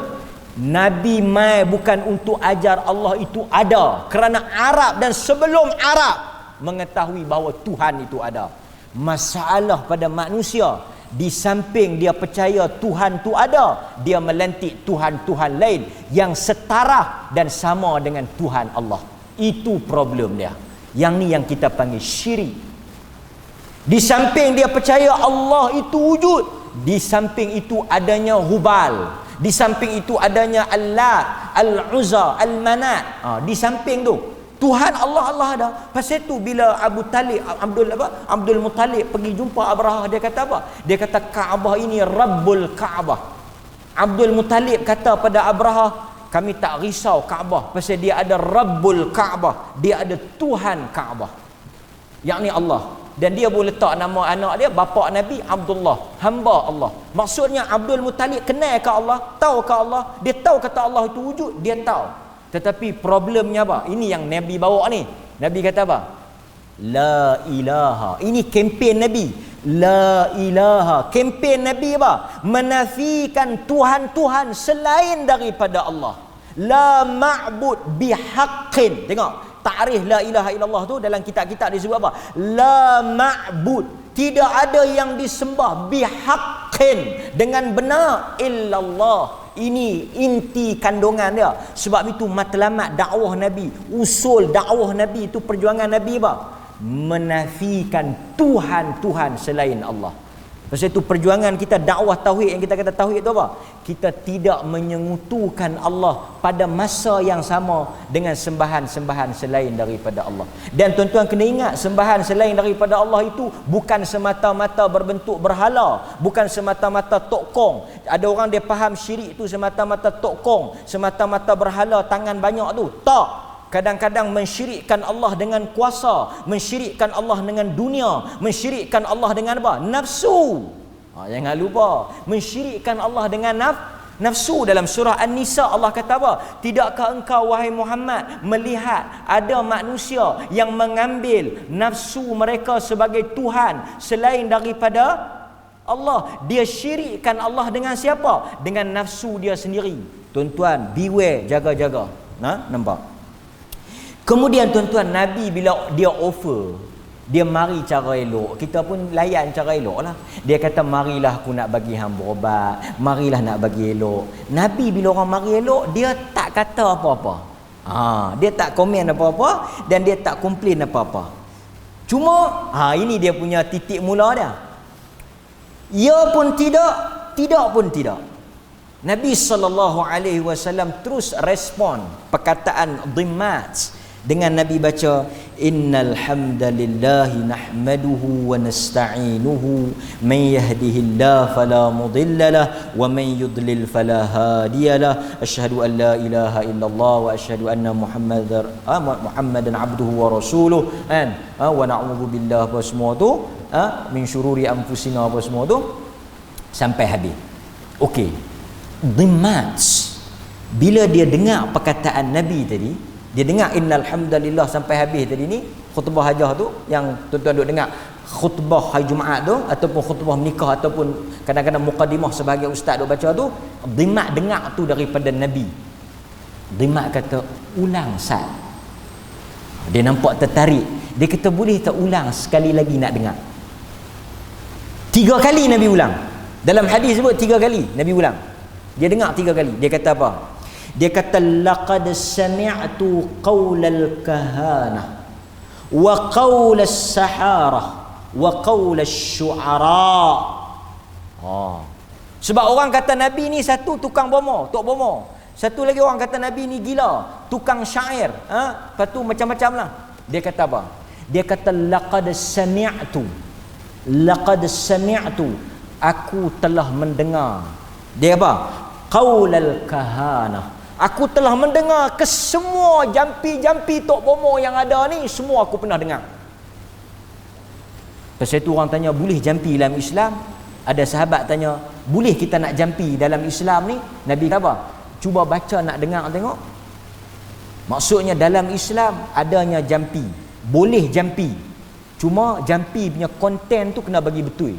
Nabi mai bukan untuk ajar Allah itu ada, kerana Arab dan sebelum Arab mengetahui bahawa Tuhan itu ada. Masalah pada manusia, di samping dia percaya Tuhan itu ada, dia melantik Tuhan-Tuhan lain yang setara dan sama dengan Tuhan Allah. Itu problem dia. Yang ni yang kita panggil syirik. Di samping dia percaya Allah itu wujud, di samping itu adanya Hubal, di samping itu adanya Al-Lat, Al-Uzza, Al-Manat. Di samping tu Tuhan Allah ada. Pasal tu bila Abdul Muttalib pergi jumpa Abrahah, dia kata apa? Dia kata Kaabah ini Rabbul Kaabah. Abdul Muttalib kata pada Abrahah, kami tak risau Kaabah pasal dia ada Rabbul Kaabah, dia ada Tuhan Kaabah, yakni Allah. Dan dia boleh letak nama anak dia, bapa Nabi Abdullah, hamba Allah. Maksudnya Abdul Muttalib kenal ke Allah, tahu ke Allah, dia tahu kata Allah itu wujud, dia tahu. Tetapi problemnya apa? Ini yang Nabi bawa ni. Nabi kata apa? La ilaha. Ini kempen Nabi. La ilaha. Kempen Nabi apa? Menafikan Tuhan-Tuhan selain daripada Allah. La ma'bud bihaqqin. Tengok. Ta'rif la ilaha illallah tu dalam kitab-kitab disebut apa? La ma'bud. Tidak ada yang disembah bihaqqin, dengan benar, illallah. Ini inti kandungan dia. Sebab itu matlamat dakwah Nabi, usul dakwah Nabi itu, perjuangan Nabi apa? Menafikan Tuhan-Tuhan selain Allah. Pasal itu perjuangan kita dakwah tauhid, yang kita kata tauhid itu apa? Kita tidak menyengutukan Allah pada masa yang sama dengan sembahan-sembahan selain daripada Allah. Dan tuan-tuan kena ingat, sembahan selain daripada Allah itu bukan semata-mata berbentuk berhala, bukan semata-mata tokong. Ada orang dia faham syirik itu semata-mata tokong, semata-mata berhala tangan banyak tu. Tak. Kadang-kadang mensyirikkan Allah dengan kuasa, mensyirikkan Allah dengan dunia, mensyirikkan Allah dengan apa? Nafsu. Jangan lupa, mensyirikkan Allah dengan nafsu. Dalam surah An-Nisa Allah kata apa? Tidakkah engkau wahai Muhammad melihat ada manusia yang mengambil nafsu mereka sebagai Tuhan selain daripada Allah? Dia syirikkan Allah dengan siapa? Dengan nafsu dia sendiri. Tuan-tuan, beware, jaga-jaga. Nampak? Kemudian tuan-tuan, Nabi bila dia offer, dia mari cara elok, kita pun layan cara elok lah. Dia kata, marilah aku nak bagi hang berobat, marilah nak bagi elok. Nabi bila orang mari elok, dia tak kata apa-apa. Dia tak komen apa-apa dan dia tak komplain apa-apa. Cuma ini dia punya titik mula dia. Ya pun tidak, tidak pun tidak. Nabi SAW terus respon perkataan dhimmat dengan Nabi baca, innal hamdalillahi nahmaduhu wa nasta'inuhu man yahdihillahu fala mudhillalah wa man yudlil fala hadiyalah asyhadu an la ilaha illallah wa asyhadu anna muhammadan abduhu wa rasuluh wa na'udzu billahi apa semua tu min syururi anfusina apa semua tu sampai habis. Okey, dhimmat bila dia dengar perkataan Nabi tadi, dia dengar innal hamdalillah sampai habis tadi ni, khutbah hajah tu yang tuan-tuan duk dengar, khutbah hari Jumaat tu ataupun khutbah nikah ataupun kadang-kadang mukadimah sebagai ustaz duk baca tu, dhimmat dengar tu daripada Nabi. Dhimmat kata, ulang Sat. Dia nampak tertarik. Dia kata, boleh tak ulang sekali lagi nak dengar? 3 kali Nabi ulang. Dalam hadis sebut 3 kali Nabi ulang. Dia dengar 3 kali. Dia kata apa? Dia kata, laqad sami'tu qaulal kahana wa qaulas sahara wa qaulas syu'ara. Sebab orang kata Nabi ni satu tukang bomo, tok bomo. Satu lagi orang kata Nabi ni gila, tukang syair. Lepas tu macam-macam lah. Dia kata apa? Dia kata, laqad sami'tu, aku telah mendengar. Dia apa? Qaulal kahana, aku telah mendengar ke semua jampi-jampi tok bomo yang ada ni, semua aku pernah dengar. Pasal itu orang tanya, boleh jampi dalam Islam? Ada sahabat tanya, boleh kita nak jampi dalam Islam ni? Nabi kata apa? Cuba baca nak dengar tengok. Maksudnya dalam Islam adanya jampi, boleh jampi. Cuma jampi punya konten tu kena bagi betul.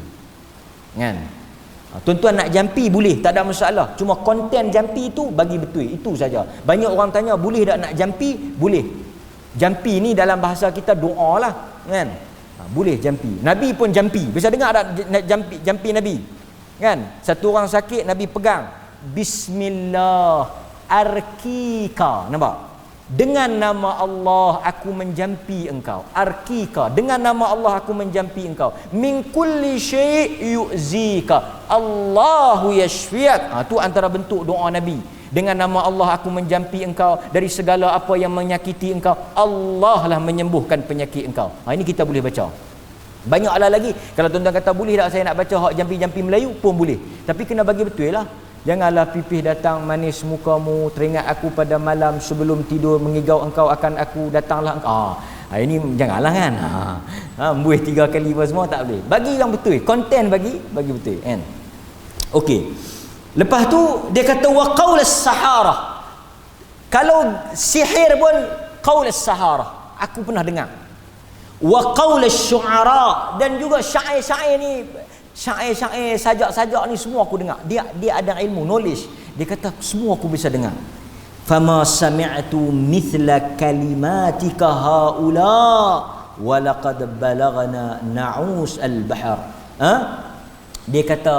Kan? Tuan-tuan nak jampi boleh, tak ada masalah. Cuma konten jampi tu bagi betul, itu saja. Banyak orang tanya, boleh tak nak jampi? Boleh. Jampi ni dalam bahasa kita doa lah, kan? Boleh jampi. Nabi pun jampi. Bisa dengar tak jampi Nabi? Kan? Satu orang sakit, Nabi pegang, Bismillah arkika. Nampak? Dengan nama Allah aku menjampi engkau. Arkika, dengan nama Allah aku menjampi engkau. Min kulli syai' yu'zika, Allahu yashfiak. Tu antara bentuk doa Nabi. Dengan nama Allah aku menjampi engkau dari segala apa yang menyakiti engkau. Allah lah menyembuhkan penyakit engkau. Ini kita boleh baca. Banyaklah lagi. Kalau tuan-tuan kata boleh tak saya nak baca hak jampi-jampi Melayu pun boleh. Tapi kena bagi betul lah. Janganlah pipih datang manis mukamu, teringat aku pada malam sebelum tidur, mengigau engkau akan aku, datanglah engkau. Ini janganlah kan. Buih 3 kali apa semua tak boleh. Bagi yang betul, konten bagi betul kan. Okey. Lepas tu dia kata wa qaulas sahara. Kalau sihir pun qaulas sahara, aku pernah dengar. Wa qaulas syu'ara, dan juga syair-syair ni, syair-syair, sajak-sajak ni semua aku dengar. Dia ada ilmu, knowledge. Dia kata semua aku bisa dengar. Fama sami'tu mithla kalimatika haula wa laqad balaghana na'us al-bahr. Dia kata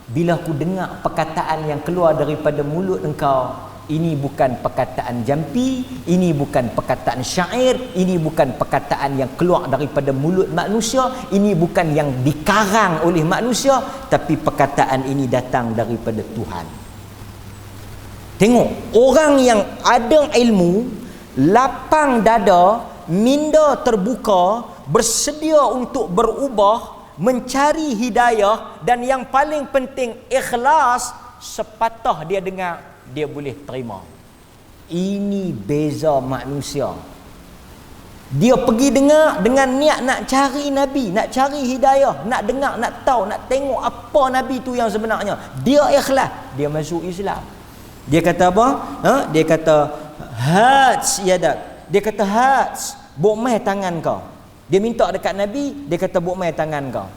bila aku dengar perkataan yang keluar daripada mulut engkau, ini bukan perkataan jampi, ini bukan perkataan syair, ini bukan perkataan yang keluar daripada mulut manusia, ini bukan yang dikarang oleh manusia, tapi perkataan ini datang daripada Tuhan. Tengok, orang yang ada ilmu, lapang dada, minda terbuka, bersedia untuk berubah, mencari hidayah, dan yang paling penting ikhlas, sepatah dia dengar, dia boleh terima. Ini beza manusia. Dia pergi dengar dengan niat nak cari Nabi, nak cari hidayah, nak dengar, nak tahu, nak tengok apa Nabi tu yang sebenarnya. Dia ikhlas, dia masuk Islam. Dia kata apa? Dia kata hats yadak. Dia kata hats, buk mai tangan kau. Dia minta dekat Nabi, dia kata buk mai tangan kau.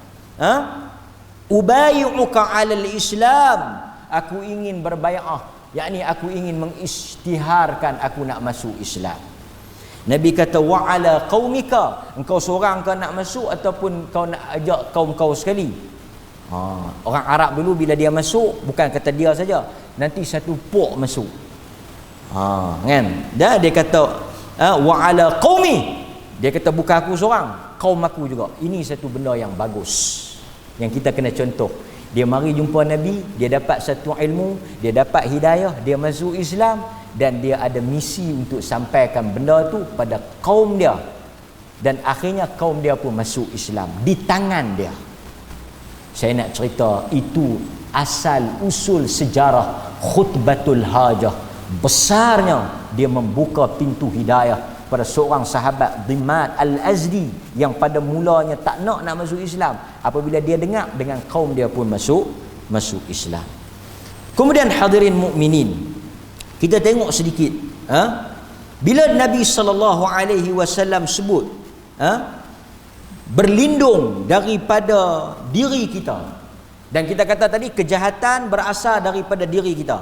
Ubayyuka 'alal Islam. Aku ingin berbai'ah, yakni aku ingin mengisytiharkan aku nak masuk Islam. Nabi kata wa 'ala qaumika. Engkau seorang kau nak masuk ataupun kau nak ajak kaum kau sekali? Orang Arab dulu bila dia masuk, bukan kata dia saja, nanti satu puak masuk. Kan? Dah dia kata wa 'ala qaumi. Dia kata bukan aku seorang, kaum aku juga. Ini satu benda yang bagus yang kita kena contoh. Dia mari jumpa Nabi, dia dapat satu ilmu, dia dapat hidayah, dia masuk Islam, dan dia ada misi untuk sampaikan benda tu pada kaum dia, dan akhirnya kaum dia pun masuk Islam di tangan dia. Saya nak cerita itu asal usul sejarah khutbatul hajah. Besarnya dia membuka pintu hidayah pada seorang sahabat Dimad Al-Azdi yang pada mulanya tak nak masuk Islam. Apabila dia dengar, dengan kaum dia pun masuk Islam. Kemudian hadirin mukminin, kita tengok sedikit bila Nabi SAW sebut berlindung daripada diri kita, dan kita kata tadi kejahatan berasal daripada diri kita.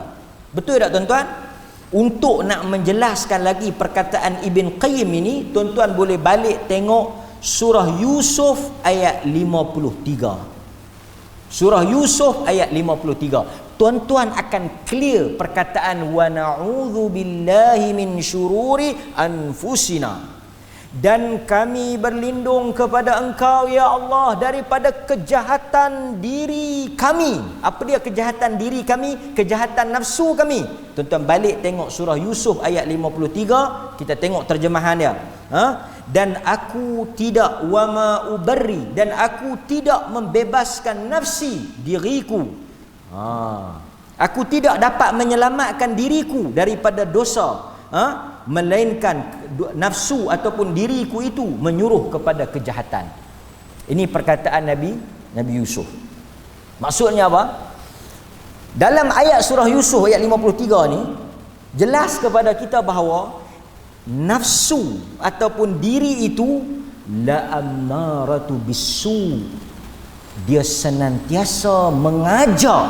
Betul tak tuan-tuan? Untuk nak menjelaskan lagi perkataan Ibn Qayyim ini, tuan-tuan boleh balik tengok surah Yusuf ayat 53. Surah Yusuf ayat 53. Tuan-tuan akan clear perkataan wa na'udzu billahi min syururi anfusina. Dan kami berlindung kepada Engkau ya Allah daripada kejahatan diri kami. Apa dia kejahatan diri kami? Kejahatan nafsu kami. Tuan-tuan balik tengok surah Yusuf ayat 53, kita tengok terjemahan dia. Dan aku tidak wama ubarri, dan aku tidak membebaskan nafsi, diriku. Aku tidak dapat menyelamatkan diriku daripada dosa. Melainkan nafsu ataupun diriku itu menyuruh kepada kejahatan. Ini perkataan Nabi Yusuf. Maksudnya apa? Dalam ayat surah Yusuf ayat 53 ni jelas kepada kita bahawa nafsu ataupun diri itu la ammaratu bisu. Dia senantiasa mengajak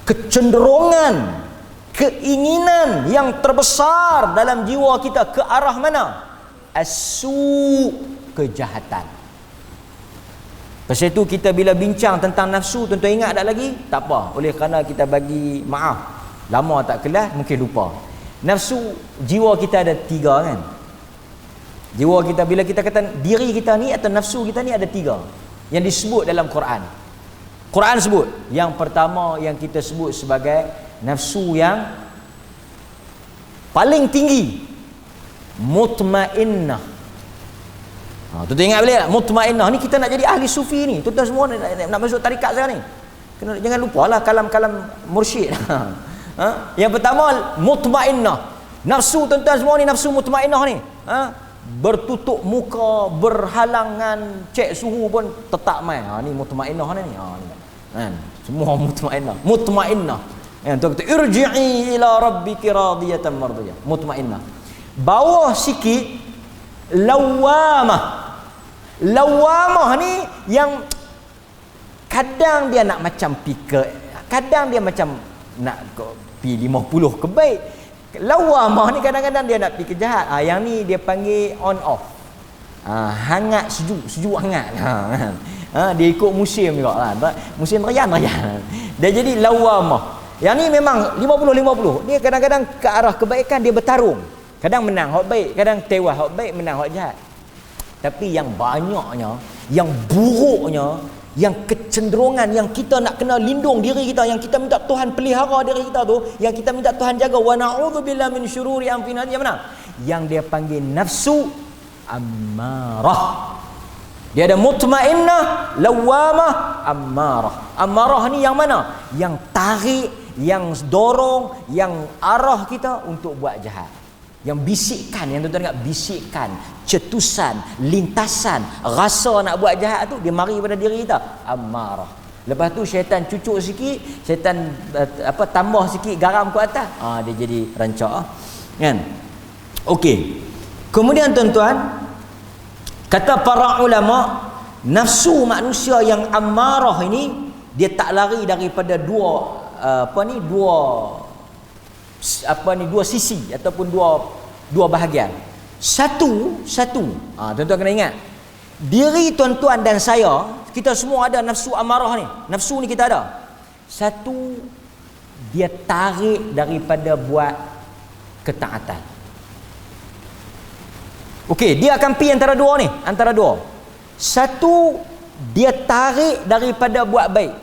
kecenderungan, keinginan yang terbesar dalam jiwa kita ke arah mana? As-su, kejahatan. Pasal itu kita bila bincang tentang nafsu, tuan-tuan ingat tak lagi? Tak apa, oleh kerana kita bagi maaf, lama tak kelas, mungkin lupa. Nafsu, jiwa kita ada 3 kan? Jiwa kita, bila kita kata diri kita ni atau nafsu kita ni ada 3 yang disebut dalam Quran. Quran sebut, yang pertama yang kita sebut sebagai nafsu yang paling tinggi, mutmainnah. Tuan-tuan ingat boleh tak? Mutmainnah ni kita nak jadi ahli sufi ni. Tuan-tuan semua nak masuk tarikat sekarang ni. Jangan lupalah kalam-kalam mursyid. Yang pertama mutmainnah. Nafsu tuan-tuan semua ni, nafsu mutmainnah ni. Bertutup muka, berhalangan, cek suhu pun tetap mai. Ni mutmainnah ni. Semua mutmainnah. Mutmainnah. Tuan kata irji'i ila rabbiki radiyatan mardiyah, mutmainnah. Bawah sikit lawamah. Lawamah ni yang kadang dia nak macam kadang dia macam nak pi 50 ke baik. Lawamah ni kadang-kadang dia nak pi ke jahat. Yang ni dia panggil on off. Hangat sejuk hangat. Dia ikut musim juga lah. Musim rayan. Dia jadi lawamah. Yang ni memang 50-50. Dia kadang-kadang ke arah kebaikan dia bertarung. Kadang menang hak baik, kadang tewas hak baik, menang hak jahat. Tapi yang banyaknya, yang buruknya, yang kecenderungan yang kita nak kena lindung diri kita, yang kita minta Tuhan pelihara diri kita tu, yang kita minta Tuhan jaga, wa na'udzubillahi min syururi anfusina, yang mana? Yang dia panggil nafsu ammarah. Dia ada mutmainnah, lawamah, ammarah. Ammarah ni yang mana? Yang tarik, yang dorong, yang arah kita untuk buat jahat. Yang bisikkan, yang tuan-tuan ingat, bisikkan, cetusan, lintasan, rasa nak buat jahat tu, dia mari pada diri kita. Ammarah. Lepas tu syaitan cucuk sikit, syaitan tambah sikit garam ke atas. Dia jadi rancak. Kan? Okey. Kemudian tuan-tuan, kata para ulama, nafsu manusia yang ammarah ini, dia tak lari daripada dua sisi ataupun dua bahagian. Satu, tuan-tuan kena ingat, diri tuan-tuan dan saya, kita semua ada nafsu amarah ni. Nafsu ni kita ada. Satu, dia tarik daripada buat ketaatan. Okey, dia akan pergi antara dua ni, antara dua. Satu, dia tarik daripada buat baik.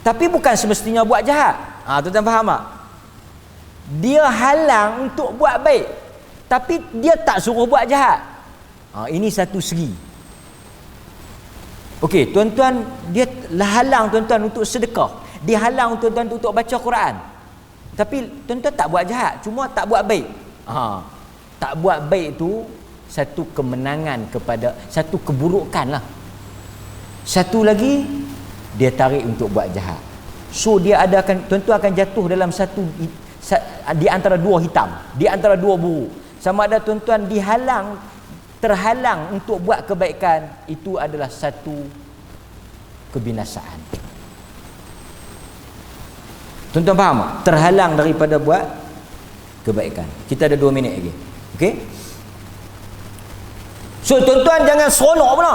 Tapi bukan semestinya buat jahat. Tuan-tuan faham tak? Dia halang untuk buat baik, tapi dia tak suruh buat jahat. Ini satu segi. Okey, tuan-tuan, dia halang tuan-tuan untuk sedekah. Dia halang tuan-tuan untuk baca Quran. Tapi tuan-tuan tak buat jahat, cuma tak buat baik. Tak buat baik tu satu kemenangan kepada satu keburukan lah. Satu lagi, dia tarik untuk buat jahat. So dia tuan-tuan akan jatuh dalam satu, di antara dua hitam, di antara dua buruk. Sama ada tuan-tuan terhalang untuk buat kebaikan, itu adalah satu kebinasaan. Tuan-tuan faham tak? Terhalang daripada buat kebaikan. Kita ada 2 minit lagi. Okey? So tuan-tuan jangan seronok pula.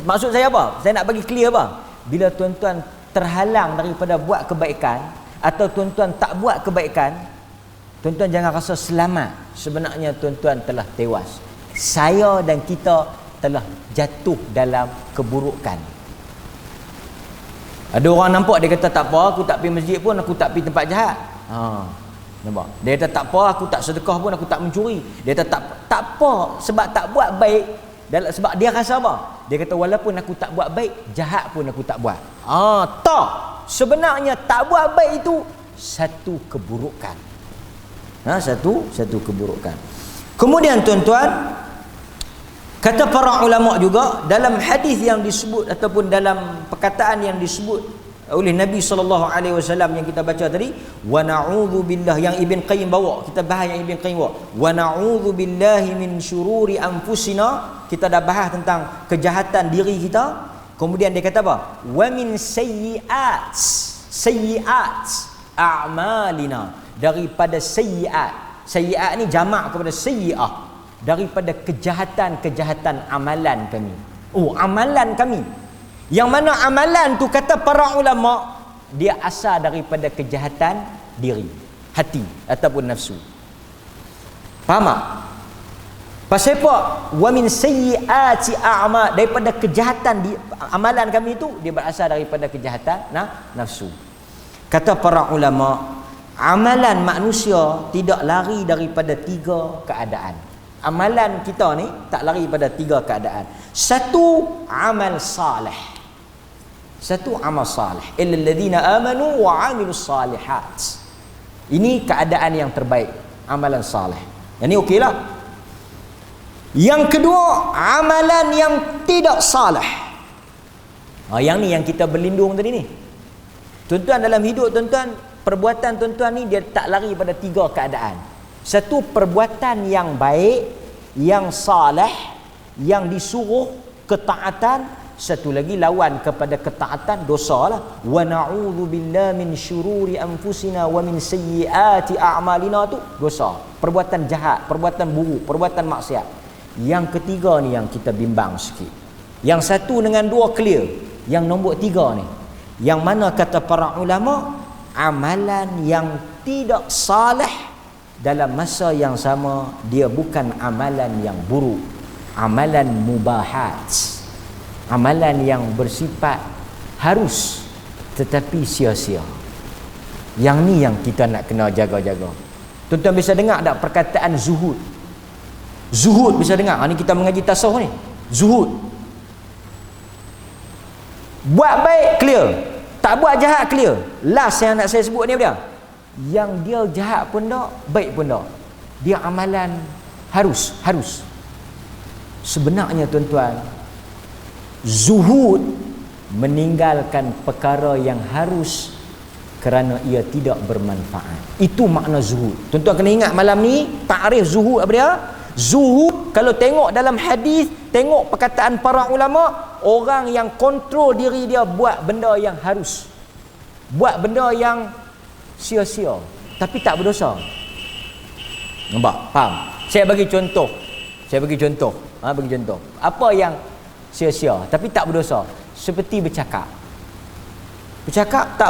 Maksud saya apa? Saya nak bagi clear apa? Bila tuan-tuan terhalang daripada buat kebaikan, atau tuan-tuan tak buat kebaikan, tuan-tuan jangan rasa selamat. Sebenarnya tuan-tuan telah tewas. Saya dan kita telah jatuh dalam keburukan. Ada orang nampak, dia kata tak apa, aku tak pergi masjid pun, aku tak pergi tempat jahat. Nampak? Dia kata tak apa, aku tak sedekah pun, aku tak mencuri. Dia kata tak apa, sebab tak buat baik. Sebab dia rasa apa? Dia kata walaupun aku tak buat baik, jahat pun aku tak buat. Tak. Sebenarnya tak buat baik itu satu keburukan. Satu keburukan. Kemudian tuan-tuan, kata para ulama juga, dalam hadis yang disebut ataupun dalam perkataan yang disebut oleh Nabi SAW yang kita baca tadi, wa na'udzu billah, yang Ibn Qayyim bawa, kita bahas yang Ibn Qayyim bawa, wa na'udzu billahi min syururi anfusina. Kita dah bahas tentang kejahatan diri kita. Kemudian dia kata apa? Wa min sayyi'at a'malina, daripada sayyi'at. Sayyi'at ni jamak kepada sayyi'ah, daripada kejahatan-kejahatan amalan kami. Amalan kami. Yang mana amalan tu, kata para ulama, dia asal daripada kejahatan diri, hati ataupun nafsu. Faham tak? Pasal apa? Wa min sayyiati a'mal, daripada kejahatan amalan kami itu, dia berasal daripada kejahatan nafsu. Kata para ulama, amalan manusia tidak lari daripada 3 keadaan. Amalan kita ni tak lari pada 3 keadaan. Satu, amal salih. Satu, amal salih. Illal ladzina amanu wa 'amilus salihat. Ini keadaan yang terbaik, amalan salih. Yang ni okeylah. Yang kedua, amalan yang tidak salih. Yang ni yang kita berlindung tadi ni. Tuan-tuan, dalam hidup tuan-tuan, perbuatan tuan-tuan ni dia tak lari pada 3 keadaan. Satu, perbuatan yang baik, yang salih, yang disuruh ketaatan. Satu lagi, lawan kepada ketaatan, dosa lah. Wa na'udzu billahi min syururi anfusina wa min sayyiati a'malina, tu dosa, perbuatan jahat, perbuatan buruk, perbuatan maksiat. Yang ketiga ni yang kita bimbang sikit. Yang satu dengan 2 clear. Yang nombor 3 ni, Yang mana kata para ulama, amalan yang tidak salih dalam masa yang sama dia bukan amalan yang buruk, amalan mubahat, amalan yang bersifat harus tetapi sia-sia. Yang ni yang kita nak kena jaga-jaga. Tuan-tuan bisa dengar tak perkataan zuhud? Zuhud bisa dengar. Ni kita mengaji tasawuf ni. Zuhud. Buat baik clear, tak buat jahat clear. Last yang nak saya sebut ni apa dia? Yang dia jahat pun tak, baik pun tak. Dia amalan harus. Sebenarnya tuan-tuan, zuhud meninggalkan perkara yang harus kerana ia tidak bermanfaat. Itu makna zuhud. Tuan-tuan kena ingat malam ni takrif zuhud apa dia? Zuhud kalau tengok dalam hadis, tengok perkataan para ulama, orang yang kontrol diri dia buat benda yang harus, buat benda yang sia-sia tapi tak berdosa. Nampak? Faham? Saya bagi contoh. Bagi contoh. Apa yang sia-sia tapi tak berdosa? Seperti bercakap tak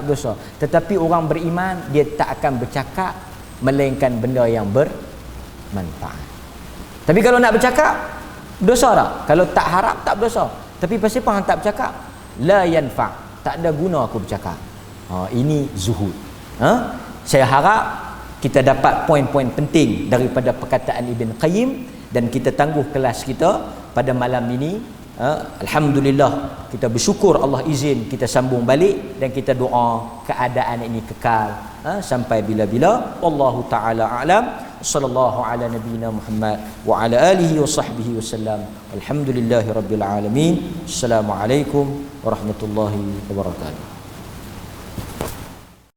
berdosa. Tetapi orang beriman dia tak akan bercakap melainkan benda yang bermanfaat. Tapi kalau nak bercakap, dosa tak? Kalau tak harap, tak berdosa. Tapi pasal apa hang tak bercakap? La yanfa', tak ada guna aku bercakap. Ini zuhud. Saya harap kita dapat poin-poin penting daripada perkataan Ibn Qayyim, dan kita tangguh kelas kita pada malam ini. Alhamdulillah, kita bersyukur Allah izin kita sambung balik, dan kita doa keadaan ini kekal sampai bila-bila. Wallahu taala a'lam. Sallallahu ala nabiyyina Muhammad wa ala alihi wa sahbihi wasallam. Alhamdulillahirabbil alamin. Assalamualaikum warahmatullahi wabarakatuh.